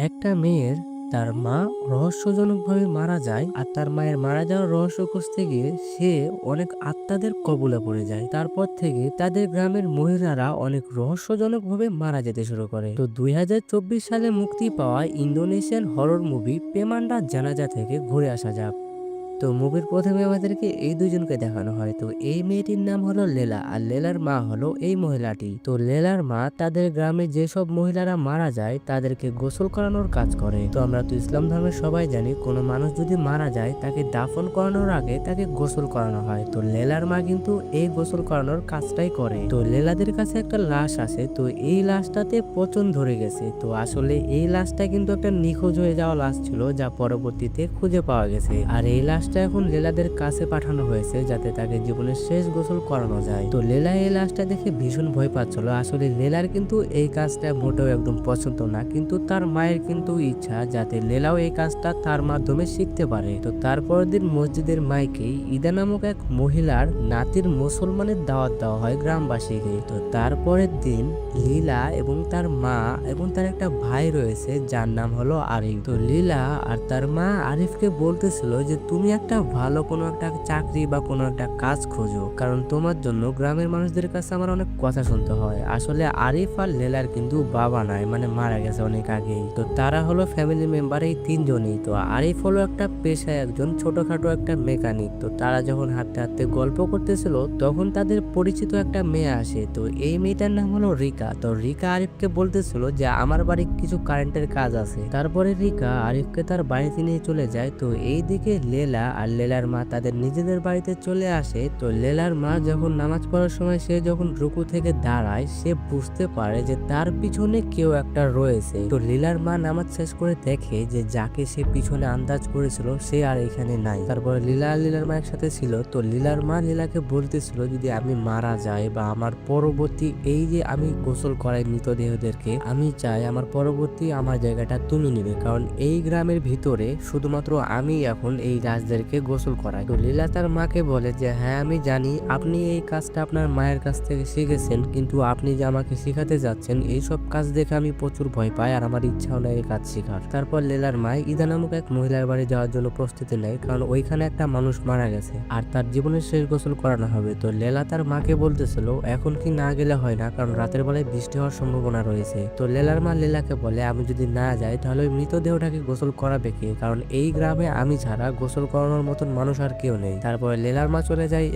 একটা মেয়ের তার মা রহস্যজনকভাবে মারা যায়, আর তার মায়ের মারা যাওয়ার রহস্য খুঁজতে গিয়ে সে অনেক আত্মাদের কবলে পড়ে যায়। তারপর থেকে তাদের গ্রামের মহিলারা অনেক রহস্যজনকভাবে মারা যেতে শুরু করে। তো 2024 সালে মুক্তি পাওয়া ইন্দোনেশিয়ান হরর মুভি পেমান্ডা জানাজা থেকে ঘুরে আসা যাক। তো মুভির প্রথমে আমাদেরকে এই দুজনকে দেখানো হয়। তো এই মেয়েটির নাম হলো লেলা, আর লেলার মা হলো এই মহিলাটি। তো লেলার মা তাদের গ্রামে যেসব মহিলারা মারা যায় তাদেরকে গোসল করানোর কাজ করে। তো আমরা তো ইসলাম ধর্মের সবাই জানি, কোনো মানুষ যদি মারা যায় তাকে দাফন করানোর আগে তাকে গোসল করানো হয়। তো লেলার মা কিন্তু এই গোসল করানোর কাজটাই করে। তো লেলাদের কাছে একটা লাশ আসে। তো এই লাশটাতে পচন ধরে গেছে। তো আসলে এই লাশটা কিন্তু একটা নিখোঁজ হয়ে যাওয়া লাশ ছিল, যা পরবর্তীতে খুঁজে পাওয়া গেছে। আর এই লাশটা এখন লেলাদের কাছে পাঠানো হয়েছে যাতে তাকে জীবনের শেষ গোসল করানো যায়। তো লেলা এই লাশটা দেখে ভীষণ ভয় পাচ্ছিল। আসলে লেলার কিন্তু এই কাজটা মোটেও একদম পছন্দ না, কিন্তু তার মায়ের কিন্তু ইচ্ছা যাতে লেলাও এই কাজটা তার মাধ্যমে শিখতে পারে। তো তারপরের দিন মসজিদের মাইকে ইদা নামক এক মহিলার নাতির মুসলমানের দাওয়াত দেওয়া হয় গ্রামবাসীকে। তো তারপরের দিন লীলা এবং তার মা এবং তার একটা ভাই রয়েছে যার নাম হলো আরিফ। তো লীলা আর তার মা আরিফকে বলতেছিল যে তুমি একটা ভালো কোনো একটা চাকরি বা কোনো একটা কাজ খোঁজো, কারণ তোমার জন্য গ্রামের মানুষদের কাছে আমার অনেক কথা শুনতে হয়। আসলে আরিফ আর লেলার কিন্তু বাবা নাই, মানে মারা গেছে অনেক আগেই। তো তারা হলো ফ্যামিলি মেম্বার এই তিনজনই। তো আরিফ হলো একটা পেশায় একজন ছোটখাটো একটা মেকানিক। তো তারা যখন হাঁটতে হাঁটতে গল্প করতেছিল তখন তাদের পরিচিত একটা মেয়ে আসে। তো এই মেয়েটার নাম হলো রিকা। তো রিকা আরিফকে বলতেছিল যে আমার বাড়ি কিছু কারেন্টের কাজ আছে। তারপরে রিকা আরিফকে তার বাড়িতে নিয়ে চলে যায়। তো এইদিকে লেলা আর লেলার মা তাদের নিজেদের বাড়িতে চলে আসে। তো লেলার মা যখন নামাজ পড়ার সময় সে যখন রুকু থেকে দাঁড়ায়, সে বুঝতে পারে যে তার পিছনে কেউ একটা রয়েছে। তো লীলার মা নামাজ শেষ করে দেখে যে যাকে সে পিছনে আন্দাজ করেছিল সে আর এখানে নাই। তারপরে লীলা আর লীলার মা একসাথে ছিল। তো লীলার মা লীলাকে বলতেছিল যদি আমি মারা যাই বা আমার পরবর্তী এই যে আমি গোসল করাই মৃতদেহদেরকে, আমি চাই আমার পরবর্তী আমার জায়গাটা তুমি নিবে, কারণ এই গ্রামের ভিতরে শুধুমাত্র আমি এখন এই লাশদেরকে গোসল করাই। তো লীলা তার মাকে বলে যে হ্যাঁ আমি জানি আপনি এই কাজটা আপনার মায়ের কাছ থেকে শিখেছেন, কিন্তু আপনি যে আমাকে শিখাতে যাচ্ছেন এইসব কাজ দেখে আমি প্রচুর ভয় পাই আর আমার ইচ্ছাও নেই এই কাজ শেখার। তারপর লেলার মা ইদা নামক এক মহিলার বাড়ি যাওয়ার জন্য প্রস্তুতি নেয়, কারণ ওইখানে একটা মানুষ মারা গেছে আর তার জীবনের শেষ গোসল করানো হবে। তো লেলা তার মাকে বলতেছিল এখন কি না গেলে হয় না, কারণ রাতের বেলায় বৃষ্টি হওয়ার সম্ভাবনা রয়েছে। তো লেলার মা লেলাকে বলে আমি যদি না যাই তাহলে ওই মৃতদেহটাকে গোসল করাবে কে, কারণ এই গ্রামে আমি ছাড়া গোসল করানোর মতন মানুষ আর কেউ নেই। তারপরে লেলার মা চলে যায়